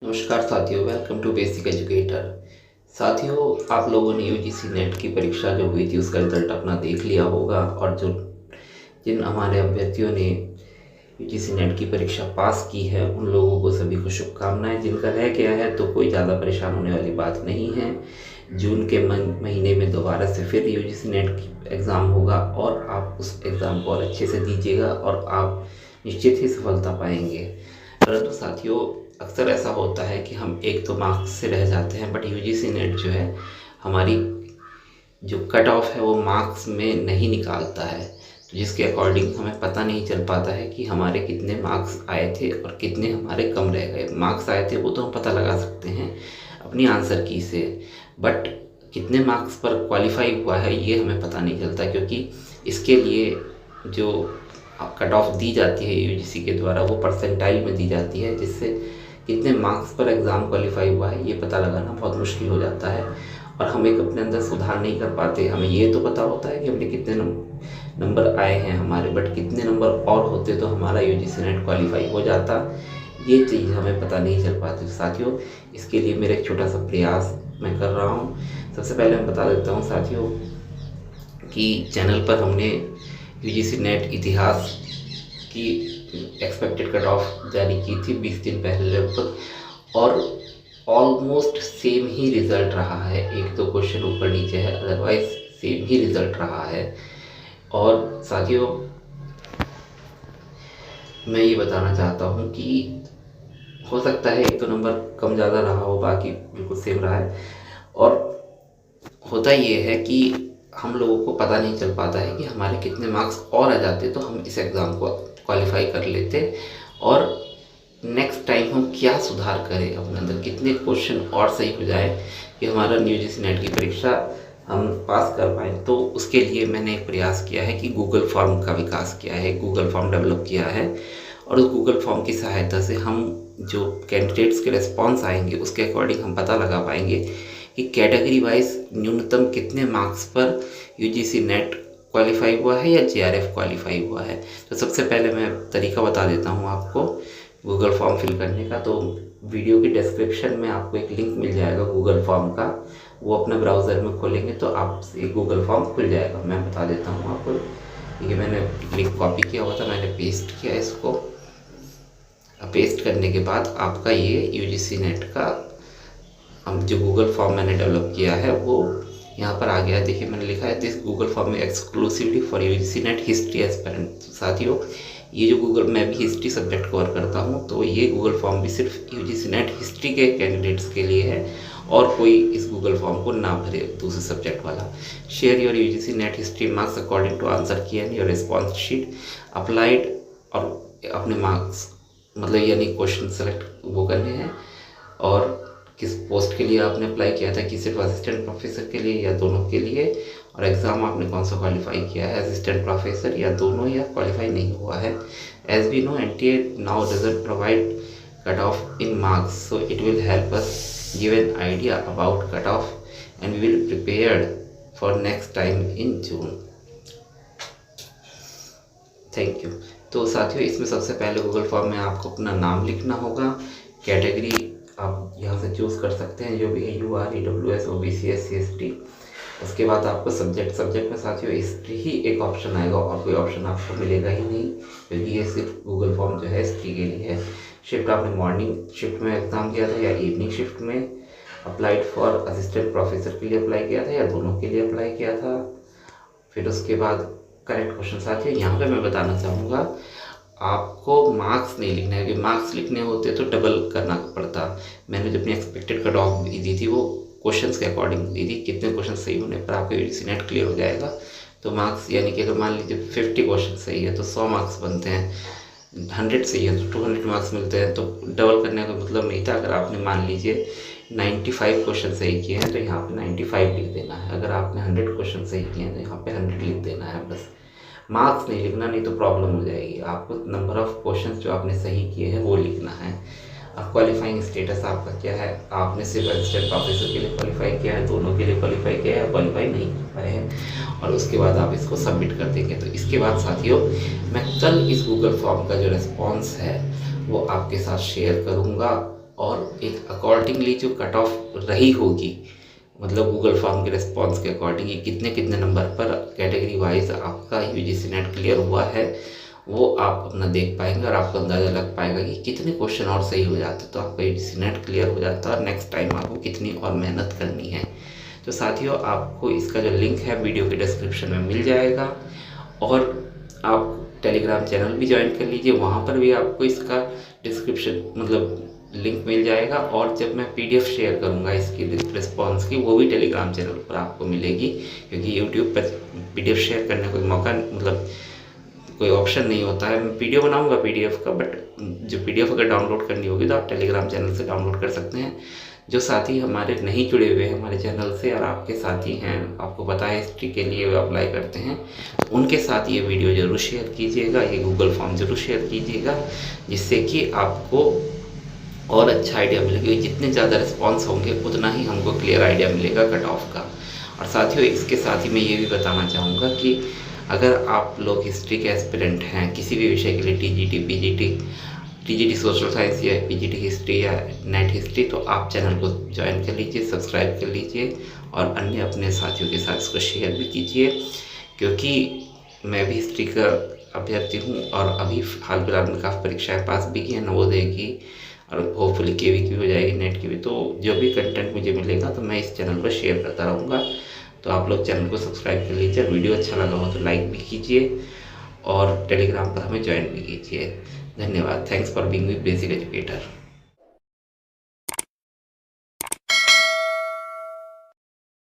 नमस्कार साथियों, welcome to basic educator. साथियों, आप लोगों ने यूजीसी नेट की परीक्षा जो हुई थी उसका रिजल्ट अपना देख लिया होगा और जिन हमारे अभ्यर्थियों ने यूजीसी नेट की परीक्षा पास की है उन लोगों को सभी को शुभकामनाएं। जिनका रह गया है तो कोई ज़्यादा परेशान होने वाली बात नहीं है। जून के महीने में दोबारा से फिर यूजीसी नेट की एग्ज़ाम होगा और आप उस एग्ज़ाम को और अच्छे से दीजिएगा और आप निश्चित ही सफलता पाएंगे। परंतु साथियों, अक्सर ऐसा होता है कि हम एक तो मार्क्स से रह जाते हैं, बट यूजीसी नेट जो है हमारी जो कट ऑफ है वो मार्क्स में नहीं निकालता है, तो जिसके अकॉर्डिंग हमें पता नहीं चल पाता है कि हमारे कितने मार्क्स आए थे और कितने हमारे कम रह गए। मार्क्स आए थे वो तो हम पता लगा सकते हैं अपनी आंसर की से, बट कितने मार्क्स पर क्वालिफाई हुआ है ये हमें पता नहीं चलता, क्योंकि इसके लिए जो कट ऑफ दी जाती है यूजीसी के द्वारा वो परसेंटाइल में दी जाती है, जिससे कितने मार्क्स पर एग्ज़ाम क्वालिफाई हुआ है ये पता लगाना बहुत मुश्किल हो जाता है और हम एक अपने अंदर सुधार नहीं कर पाते। हमें ये तो पता होता है कि हमने कितने नंबर आए हैं हमारे, बट कितने नंबर और होते तो हमारा यूजीसी नेट क्वालिफाई हो जाता, ये चीज़ हमें पता नहीं चल पाती। साथियों, इसके लिए मेरा एक छोटा सा प्रयास मैं कर रहा हूँ। सबसे पहले मैं बता देता हूँ साथियों कि चैनल पर हमने यूजीसी नेट इतिहास की एक्सपेक्टेड कट ऑफ जारी की थी 20 दिन पहले लगभग, और ऑलमोस्ट सेम ही रिज़ल्ट रहा है। एक दो क्वेश्चन ऊपर नीचे है, अदरवाइज सेम ही रिज़ल्ट रहा है। और साथियों, मैं ये बताना चाहता हूँ कि हो सकता है एक दो नंबर कम ज़्यादा रहा हो, बाकी बिल्कुल सेम रहा है। और होता ये है कि हम लोगों को पता नहीं चल पाता है कि हमारे कितने मार्क्स और आ जाते तो हम इस एग्ज़ाम को क्वालिफाई कर लेते, और नेक्स्ट टाइम हम क्या सुधार करें अपने अंदर, कितने क्वेश्चन और सही हो जाए कि हमारा यूजीसी नेट की परीक्षा हम पास कर पाएँ। तो उसके लिए मैंने एक प्रयास किया है कि गूगल फॉर्म का विकास किया है, गूगल फॉर्म डेवलप किया है, और उस गूगल फॉर्म की सहायता से हम जो कैंडिडेट्स के रिस्पॉन्स आएंगे उसके अकॉर्डिंग हम पता लगा पाएंगे कि कैटेगरी वाइज न्यूनतम कितने मार्क्स पर यूजीसी नेट क्वालिफाई हुआ है या जेआरएफ क्वालिफाई हुआ है। तो सबसे पहले मैं तरीका बता देता हूँ आपको गूगल फॉर्म फिल करने का। तो वीडियो की डिस्क्रिप्शन में आपको एक लिंक मिल जाएगा गूगल फॉर्म का, वो अपने ब्राउज़र में खोलेंगे तो आपसे गूगल फॉर्म खुल जाएगा। मैं बता देता हूँ आपको, ये मैंने लिंक कॉपी किया हुआ था, मैंने पेस्ट किया इसको। पेस्ट करने के बाद आपका ये यूजीसी नेट का हम जो गूगल फॉर्म मैंने डेवलप किया है वो यहाँ पर आ गया है। देखिए मैंने लिखा है दिस गूगल फॉर्म में exclusively for UGC NET history aspirant. साथियों, ये जो मैं भी हिस्ट्री सब्जेक्ट कवर करता हूँ, तो ये गूगल फॉर्म भी सिर्फ यूजीसी नेट हिस्ट्री के कैंडिडेट्स के लिए है, और कोई इस गूगल फॉर्म को ना भरे दूसरे सब्जेक्ट वाला। Share your UGC NET history marks according to answer key and your response sheet applied, और अपने मार्क्स मतलब यानी क्वेश्चन सेलेक्ट वो करने हैं, और किस पोस्ट के लिए आपने अप्लाई किया था, कि सिर्फ असिस्टेंट प्रोफेसर के लिए या दोनों के लिए, और एग्ज़ाम आपने कौन सा क्वालिफाई किया है, असिस्टेंट प्रोफेसर या दोनों, या क्वालिफाई नहीं हुआ है। As we know NTA now doesn't provide cut off in marks, so it will help us give an idea about cut off and we will prepared for next time in June. Thank you. तो साथियों, इसमें सबसे पहले Google form में आपको अपना नाम लिखना होगा, कैटेगरी आप यहाँ से चूज़ कर सकते हैं जो भी है, UR EWS OBC SC ST। उसके बाद आपको सब्जेक्ट में साथियों हिस्ट्री ही एक ऑप्शन आएगा, और कोई ऑप्शन आपको मिलेगा ही नहीं, क्योंकि ये सिर्फ गूगल फॉर्म जो है हिस्ट्री के लिए है। शिफ्ट आपने मॉर्निंग शिफ्ट में एग्ज़ाम किया था या इवनिंग शिफ्ट में, अप्लाइड फॉर असिस्टेंट प्रोफेसर के लिए अप्लाई किया था या दोनों के लिए अप्लाई किया था। फिर उसके बाद करेक्ट क्वेश्चन। साथियों, यहाँ पर मैं बताना चाहूँगा आपको मार्क्स नहीं लिखना है, क्योंकि मार्क्स लिखने होते तो डबल करना पड़ता। मैंने जो अपनी एक्सपेक्टेड कट ऑफ दी थी वो क्वेश्चंस के अकॉर्डिंग दी थी, कितने क्वेश्चन सही होने पर आपका यूजीसी नेट क्लियर हो जाएगा। तो मार्क्स यानी कि अगर मान लीजिए 50 क्वेश्चन सही है तो 100 मार्क्स बनते हैं, 100 सही है तो 200 मार्क्स मिलते हैं। तो डबल करने का मतलब नहीं था। अगर आपने मान लीजिए 95 क्वेश्चन सही किए हैं तो यहाँ पे 95 लिख देना है, अगर आपने 100 क्वेश्चन सही किए हैं तो यहाँ पे 100 लिख देना है बस। मार्क्स नहीं लिखना, नहीं तो प्रॉब्लम हो जाएगी। आपको नंबर ऑफ़ क्वेश्चंस जो आपने सही किए हैं वो लिखना है। अब क्वालिफाइंग स्टेटस आपका क्या है, आपने सिर्फ असिस्टेंट प्रोफेसर के लिए क्वालिफाई किया है, दोनों के लिए क्वालिफाई किया है या क्वालिफाई नहीं कर पाए हैं, और उसके बाद आप इसको सबमिट कर देंगे। तो इसके बाद साथियों, मैं कल इस गूगल फॉर्म का जो रिस्पॉन्स है वो आपके साथ शेयर करूँगा, और एक अकॉर्डिंगली जो कट ऑफ रही होगी, मतलब गूगल फॉर्म के रिस्पॉन्स के अकॉर्डिंग कितने कितने नंबर पर कैटेगरी वाइज आपका यूजीसी नेट क्लियर हुआ है, वो आप अपना देख पाएंगे और आपको अंदाज़ा लग पाएगा कि कितने क्वेश्चन और सही हो जाते तो आपका यूजीसी नेट क्लियर हो जाता है और नेक्स्ट टाइम आपको कितनी और मेहनत करनी है। तो साथियों, आपको इसका जो लिंक है वीडियो के डिस्क्रिप्शन में मिल जाएगा और आप टेलीग्राम चैनल भी ज्वाइन कर लीजिए, वहाँ पर भी आपको इसका डिस्क्रिप्शन मतलब लिंक मिल जाएगा। और जब मैं पीडीएफ शेयर करूँगा इसकी रिस्पॉन्स की, वो भी टेलीग्राम चैनल पर आपको मिलेगी, क्योंकि यूट्यूब पर पीडीएफ शेयर करने का कोई मौका मतलब कोई ऑप्शन नहीं होता है। मैं वीडियो बनाऊंगा पीडीएफ का, बट जो पीडीएफ अगर डाउनलोड करनी होगी तो आप टेलीग्राम चैनल से डाउनलोड कर सकते हैं। जो साथी हमारे नहीं जुड़े हुए हैं हमारे चैनल से और आपके साथी हैं, आपको पता है हिस्ट्री के लिए अप्लाई करते हैं, तो उनके साथ ये वीडियो ज़रूर शेयर कीजिएगा, ये गूगल फॉर्म ज़रूर शेयर कीजिएगा, जिससे कि आपको और अच्छा आइडिया मिलेगा। जितने ज़्यादा रिस्पॉन्स होंगे उतना ही हमको क्लियर आइडिया मिलेगा कट ऑफ का। और साथियों, इसके साथ ही मैं ये भी बताना चाहूँगा कि अगर आप लोग हिस्ट्री के एस्पिरेंट हैं किसी भी विषय के लिए, टीजीटी सोशल साइंस या पीजीटी हिस्ट्री या नेट हिस्ट्री, तो आप चैनल को ज्वाइन कर लीजिए, सब्सक्राइब कर लीजिए और अन्य अपने साथियों के साथ इसको शेयर भी कीजिए, क्योंकि मैं भी हिस्ट्री का अभ्यर्थी हूँ और अभी हाल फिलहाल में काफ़ी परीक्षाएँ पास भी की हैं, नवोदय की और होपफुली केवी की हो जाएगी, नेट की भी। तो जो भी कंटेंट मुझे मिलेगा तो मैं इस चैनल पर शेयर करता रहूँगा। तो आप लोग चैनल को सब्सक्राइब कर लीजिए, वीडियो अच्छा लगा हो तो लाइक भी कीजिए और टेलीग्राम पर हमें ज्वाइन भी कीजिए। धन्यवाद। Thanks for being with basic educator.